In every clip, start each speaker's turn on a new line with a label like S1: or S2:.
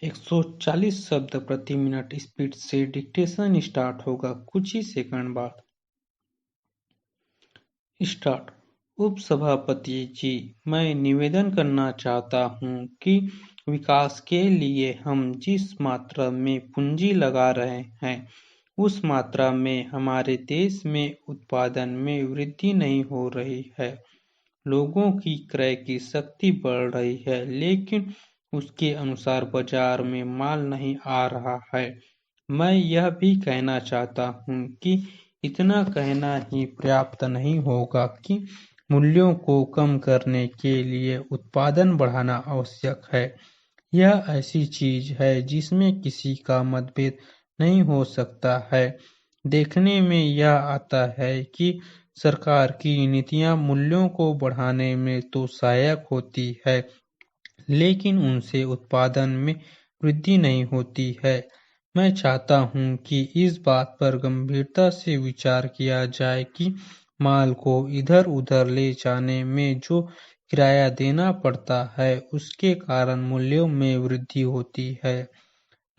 S1: 140 शब्द प्रति minute speed से डिक्टेशन स्टार्ट होगा कुछ ही सेकंड बाद। स्टार्ट। उपसभापति जी, मैं निवेदन करना चाहता हूं कि विकास के लिए हम जिस मात्रा में पूंजी लगा रहे हैं उस मात्रा में हमारे देश में उत्पादन में वृद्धि नहीं हो रही है। लोगों की क्रय की शक्ति बढ़ रही है लेकिन उसके अनुसार बाजार में माल नहीं आ रहा है। मैं यह भी कहना चाहता हूं कि इतना कहना ही पर्याप्त नहीं होगा कि मूल्यों को कम करने के लिए उत्पादन बढ़ाना आवश्यक है। यह ऐसी चीज है जिसमें किसी का मतभेद नहीं हो सकता है। देखने में यह आता है कि सरकार की नीतियां मूल्यों को बढ़ाने में तो सहायक होती है लेकिन उनसे उत्पादन में वृद्धि नहीं होती है। मैं चाहता हूं कि इस बात पर गंभीरता से विचार किया जाए कि माल को इधर-उधर ले जाने में जो किराया देना पड़ता है उसके कारण मूल्यों में वृद्धि होती है।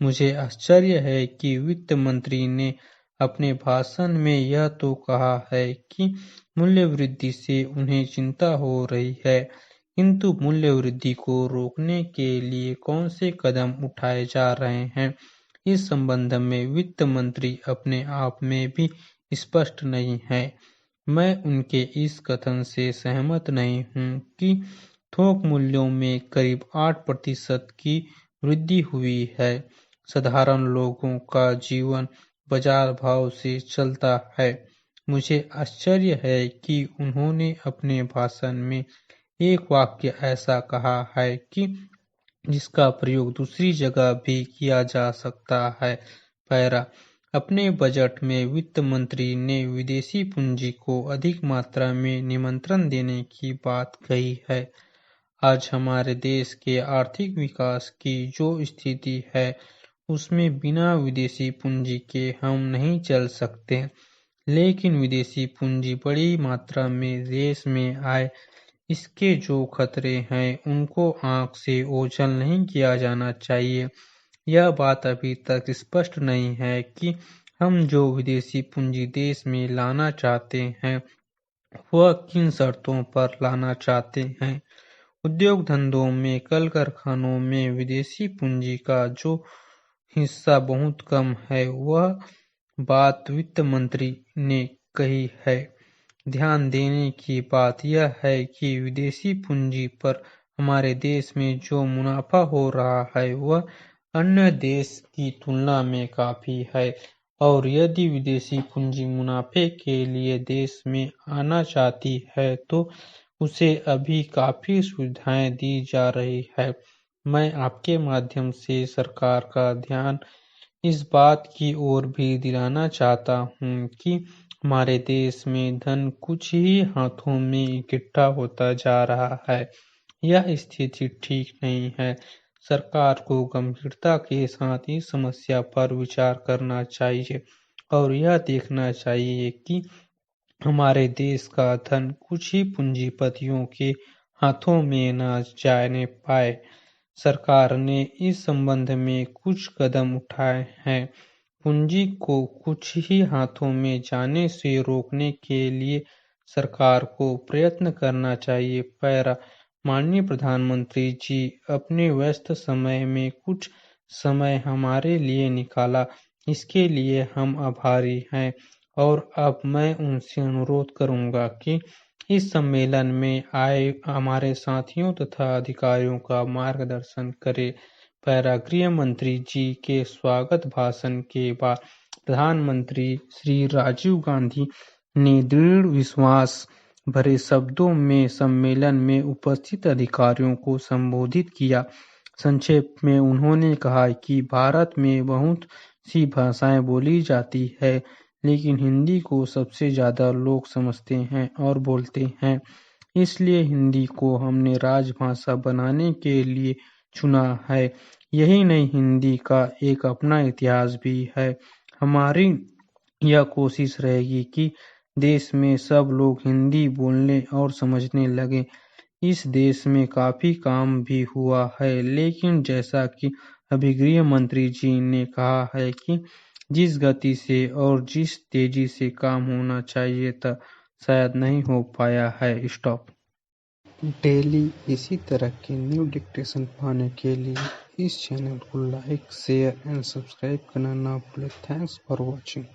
S1: मुझे आश्चर्य है कि वित्त मंत्री ने अपने भाषण में यह तो कहा है कि मूल्य वृद्धि से उन्हें चिंता हो रही है, किंतु मूल्य वृद्धि को रोकने के लिए कौन से कदम उठाए जा रहे हैं, इस संबंध में वित्त मंत्री अपने आप में भी स्पष्ट नहीं है। मैं उनके इस कथन से सहमत नहीं हूं कि थोक मूल्यों में करीब 8% की वृद्धि हुई है। साधारण लोगों का जीवन बाजार भाव से चलता है। मुझे आश्चर्य है कि उन्होंने अपने भाषण में एक वाक्य ऐसा कहा है कि जिसका प्रयोग दूसरी जगह भी किया जा सकता है। पैरा। अपने बजट में वित्त मंत्री ने विदेशी पूंजी को अधिक मात्रा में निमंत्रण देने की बात कही है। आज हमारे देश के आर्थिक विकास की जो स्थिति है उसमें बिना विदेशी पूंजी के हम नहीं चल सकते, लेकिन विदेशी पूंजी बड़ी मात्रा में देश में आए इसके जो खतरे हैं उनको आंख से ओझल नहीं किया जाना चाहिए। यह बात अभी तक स्पष्ट नहीं है कि हम जो विदेशी पूंजी देश में लाना चाहते हैं वह किन शर्तों पर लाना चाहते हैं। उद्योग धंधों में कल कारखानों में विदेशी पूंजी का जो हिस्सा बहुत कम है वह बात वित्त मंत्री ने कही है। ध्यान देने की बात यह है कि विदेशी पूंजी पर हमारे देश में जो मुनाफा हो रहा है वह अन्य देश की तुलना में काफी है और यदि विदेशी पूंजी मुनाफे के लिए देश में आना चाहती है तो उसे अभी काफी सुविधाएं दी जा रही है। मैं आपके माध्यम से सरकार का ध्यान इस बात की ओर भी दिलाना चाहता हूं कि हमारे देश में धन कुछ ही हाथों में इकट्ठा होता जा रहा है। यह स्थिति ठीक नहीं है। सरकार को गंभीरता के साथ इस समस्या पर विचार करना चाहिए और यह देखना चाहिए कि हमारे देश का धन कुछ ही पूंजीपतियों के हाथों में न जाने पाए। सरकार ने इस संबंध में कुछ कदम उठाए हैं। पूंजी को कुछ ही हाथों में जाने से रोकने के लिए सरकार को प्रयत्न करना चाहिए। पैरा। माननीय प्रधानमंत्री जी, अपने व्यस्त समय में कुछ समय हमारे लिए निकाला, इसके लिए हम आभारी हैं और अब मैं उनसे अनुरोध करूंगा कि इस सम्मेलन में आए हमारे साथियों तथा अधिकारियों का मार्गदर्शन करें। पैरा। गृह मंत्री जी के स्वागत भाषण के बाद प्रधानमंत्री श्री राजीव गांधी ने दृढ़ विश्वास भरे शब्दों में सम्मेलन में उपस्थित अधिकारियों को संबोधित किया। संक्षेप में उन्होंने कहा कि भारत में बहुत सी भाषाएं बोली जाती है लेकिन हिंदी को सबसे ज्यादा लोग समझते हैं और बोलते हैं, इसलिए हिंदी को हमने राजभाषा बनाने के लिए चुना है। यही नहीं, हिंदी का एक अपना इतिहास भी है। हमारी यह कोशिश रहेगी कि देश में सब लोग हिंदी बोलने और समझने लगे। इस देश में काफी काम भी हुआ है, लेकिन जैसा कि अभी गृह मंत्री जी ने कहा है कि जिस गति से और जिस तेजी से काम होना चाहिए था, शायद नहीं हो पाया है। स्टॉप। डेली इसी तरह के न्यू डिक्टेशन पाने के लिए इस चैनल को लाइक, शेयर एंड सब्सक्राइब करना ना भूलें। Thanks for watching.